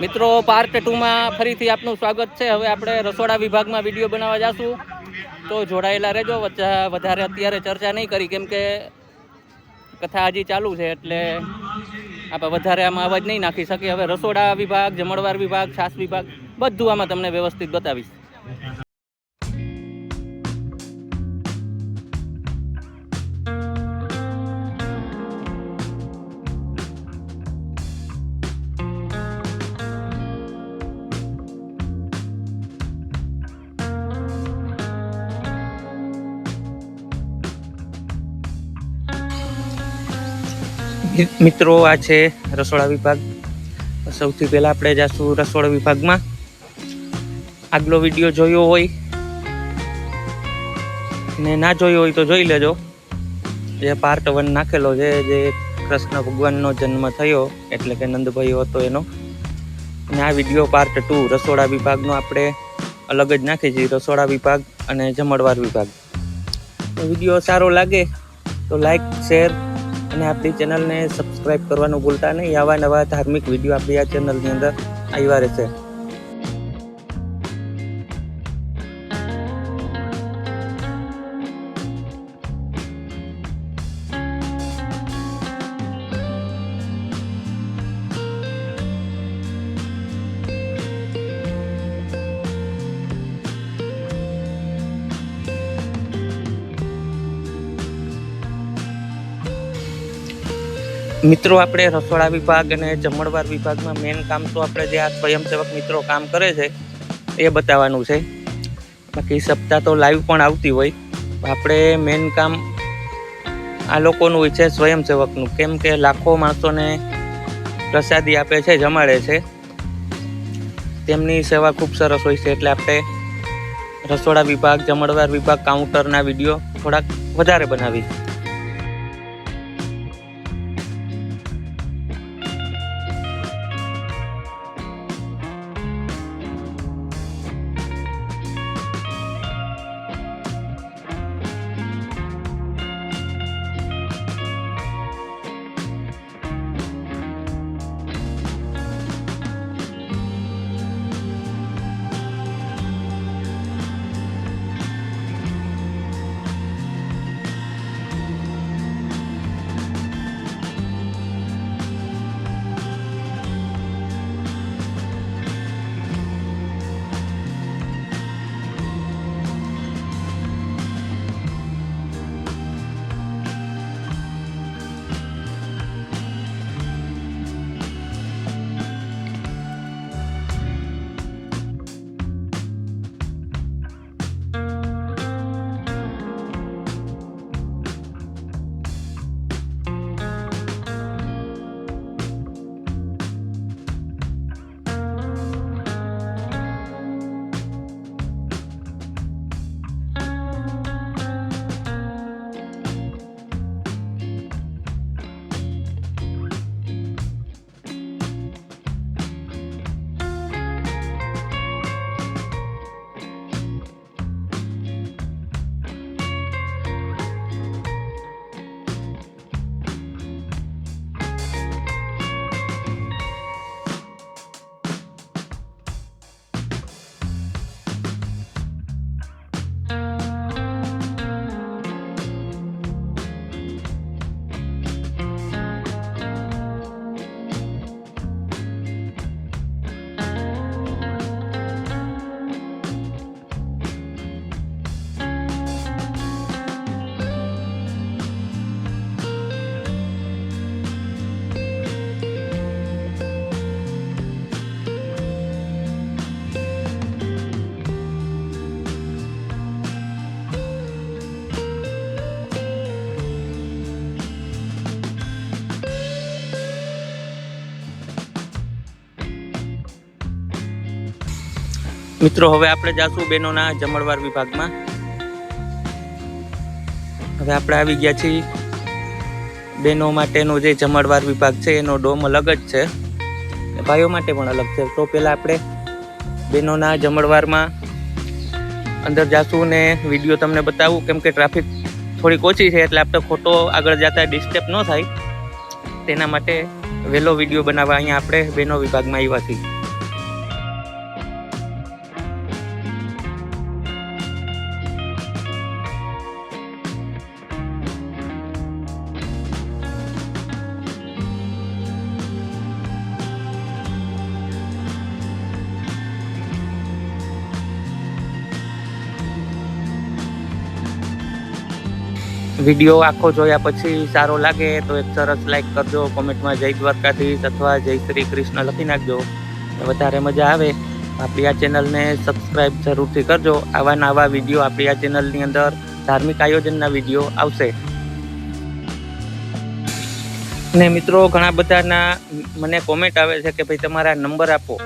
મિત્રો પાર્ટ 2 માં ફરીથી આપનું સ્વાગત છે। હવે આપણે રસોડા વિભાગમાં વિડીયો બનાવવા જાશું, તો જોડાયેલા રહેજો। વધારે અત્યારે ચર્ચા નહીં કરી કેમ કે કથા હજી ચાલુ છે, એટલે આપણે વધારે આમાં અવાજ નહીં નાખી શકીએ। હવે રસોડા વિભાગ, જમણવાર વિભાગ, છાસ વિભાગ બધું આમાં તમને વ્યવસ્થિત બતાવીશ। મિત્રો આ છે રસોડા વિભાગ। સૌથી પહેલા આપણે જાશું રસોડા વિભાગમાં। આગલો વિડીયો જોયો હોય ને ના જોયો હોય તો જોઈ લેજો। જે પાર્ટ 1 નાખેલો છે, જે કૃષ્ણ ભગવાનનો જન્મ થયો એટલે કે નંદભાઈ હતો એનો, અને આ વિડીયો પાર્ટ 2 રસોડા વિભાગનો આપણે અલગ જ નાખી છીએ, રસોડા વિભાગ અને જમણવાર વિભાગ। તો વિડીયો સારો લાગે તો લાઈક, શેર અને આપણી ચેનલને સબસ્ક્રાઇબ કરવાનું ભૂલતા નહીં। આવા નવા ધાર્મિક વિડીયો આપણી આ ચેનલની અંદર આવ્યા રહેશે। મિત્રો આપણે રસોડા વિભાગ અને જમણવાર વિભાગમાં મેન કામ તો આપણે જે આ સ્વયંસેવક મિત્રો કામ કરે છે એ બતાવવાનું છે। બાકી સપ્તાહ તો લાઈવ પણ આવતી હોય, આપણે મેન કામ આ લોકોનું હોય છે સ્વયંસેવકનું, કેમ કે લાખો માણસોને પ્રસાદી આપે છે, જમાડે છે, તેમની સેવા ખૂબ સરસ હોય છે। એટલે આપણે રસોડા વિભાગ, જમણવાર વિભાગ, કાઉન્ટરના વિડીયો થોડાક વધારે બનાવી। મિત્રો હવે આપણે જાશું બહેનોના જમણવાર વિભાગમાં। હવે આપણે આવી ગયા છીએ બહેનો માટેનો જે જમણવાર વિભાગ છે એનો ડોમ અલગ જ છે, ભાઈઓ માટે પણ અલગ છે। તો પહેલાં આપણે બહેનોના જમણવારમાં અંદર જાશું ને વિડીયો તમને બતાવું, કેમ કે ટ્રાફિક થોડીક ઓછી છે એટલે આપણે ખોટો આગળ જતા ડિસ્ટર્બ ન થાય તેના માટે વહેલો વિડીયો બનાવવા અહીંયા આપણે બહેનો વિભાગમાં આવ્યા છીએ। વિડીયો આખો જોયા પછી સારો લાગે તો એક સરસ લાઈક કરજો, કોમેન્ટમાં જય દ્વારકાધીશ અથવા જય શ્રી કૃષ્ણ લખી નાખજો. વધારે મજા આવે આપણી આ ચેનલને સબસ્ક્રાઈબ જરૂરથી કરજો. આવા નવા વિડીયો આપણી આ ચેનલની અંદર ધાર્મિક આયોજનના વિડીયો આવશે. ને મિત્રો ઘણા બધાના મને કોમેન્ટ આવે છે કે ભાઈ તમારા નંબર આપો.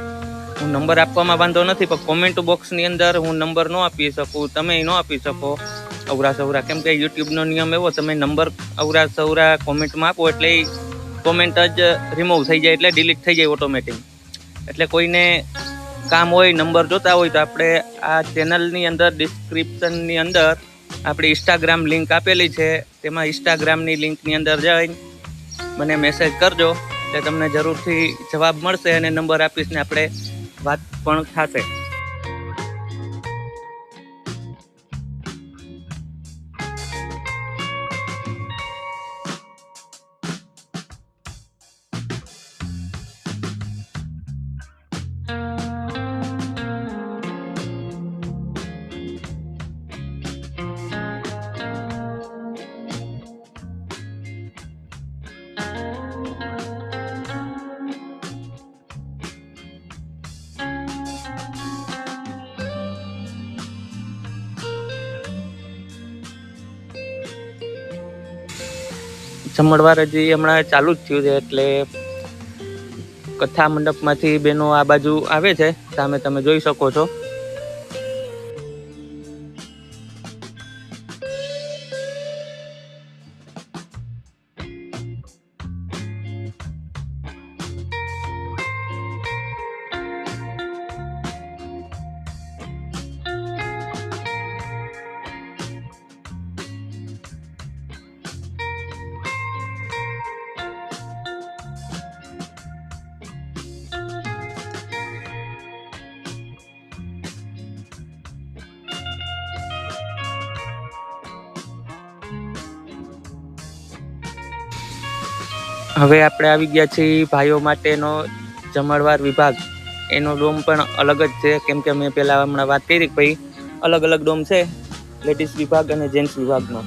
હું નંબર આપવામાં વાંધો નથી, પણ કોમેન્ટ બોક્સની અંદર હું નંબર ન આપી શકું, તમે ન આપી શકો અવરા સવરા, કેમ કે યુટ્યુબનો નિયમ એવો, તમે નંબર અવરા સવરા કોમેન્ટમાં આપો એટલે કોમેન્ટ જ રિમૂવ થઈ જાય, એટલે ડિલીટ થઈ જાય ઓટોમેટિક. એટલે કોઈને કામ હોય, નંબર જોતા હોય તો આપણે આ ચેનલની અંદર ડિસ્ક્રિપ્શનની અંદર આપણી ઇન્સ્ટાગ્રામ લિંક આપેલી છે, તેમાં ઇન્સ્ટાગ્રામની લિંકની અંદર જઈને મને મેસેજ કરજો એટલે તમને જરૂરથી જવાબ મળશે અને નંબર આપીશ ને આપણે વાત પણ થશે. જમણવાર હજી હમણાં ચાલુ જ થયું છે, એટલે કથા મંડપમાંથી બહેનો આ બાજુ આવે છે, સામે તમે જોઈ શકો છો. હવે આપણે આવી ગયા છીએ ભાઈઓ માટેનો જમણવાર વિભાગ. એનો ડોમ પણ અલગ જ છે, કેમ કે મેં પહેલાં હમણાં વાત કરી કે ભાઈ અલગ અલગ ડોમ છે, લેડીઝ વિભાગ અને જેન્ટ્સ વિભાગનો.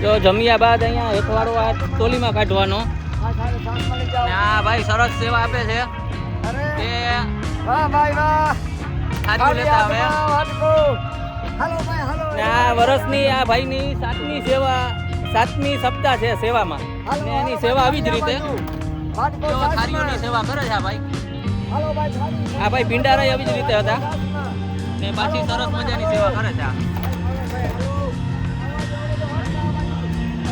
તો જમ્યા બાદ અહીંયા હેઠવાળો આ ટોલીમાં કાઢવાનો. આ ભાઈ સરસ સેવા આપે છે કે વાહ ભાઈ વાહ. આ હાથું લેતા આવે ને આ વર્ષની આ ભાઈની 7મી સેવા 7મી સપ્તાહ છે સેવામાં અને એની સેવા આવી જ રીતે થારીઓની સેવા કરે છે આ ભાઈ. આ ભાઈ ભીંડારાય આવી જ રીતે હતા ને પાછી સરસ મજાની સેવા કરે છે.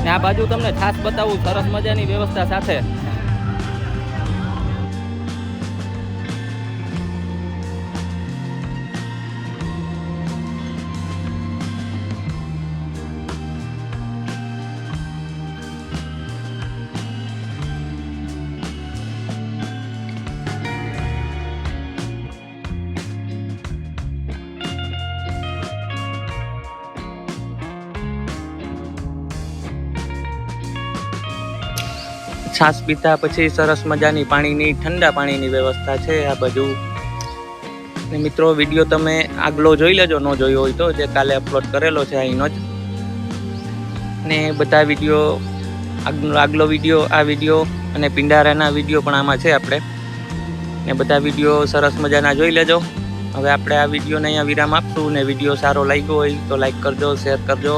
ને આ બાજુ તમને છાશ બતાવું સરસ મજાની વ્યવસ્થા સાથે. છાશ પીતા પછી સરસ મજાની પાણીની ઠંડા પાણીની વ્યવસ્થા છે આ બાજુ. ને મિત્રો વિડીયો તમે આગલો જોઈ લેજો, ન જોયો હોય તો, જે કાલે અપલોડ કરેલો છે અહીંનો જ. ને બધા વિડીયો આગલો વિડીયો, આ વિડીયો અને પિંડારાના વિડીયો પણ આમાં છે આપણે. ને બધા વિડીયો સરસ મજાના જોઈ લેજો. હવે આપણે આ વિડીયોને અહીંયા વિરામ આપશું. ને વિડીયો સારો લાગ્યો હોય તો લાઈક કરજો, શેર કરજો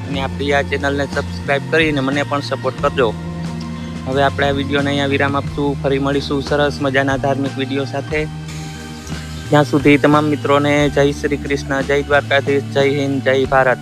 અને આપણી આ ચેનલને સબસ્ક્રાઈબ કરીને મને પણ સપોર્ટ કરજો. હવે આપણે આ વિડીયોને અહીંયા વિરામ આપશું. ફરી મળીશું સરસ મજાના ધાર્મિક વિડીયો સાથે. ત્યાં સુધી તમામ મિત્રોને જય શ્રી કૃષ્ણ, જય દ્વારકાધીશ, જય હિન્દ, જય ભારત.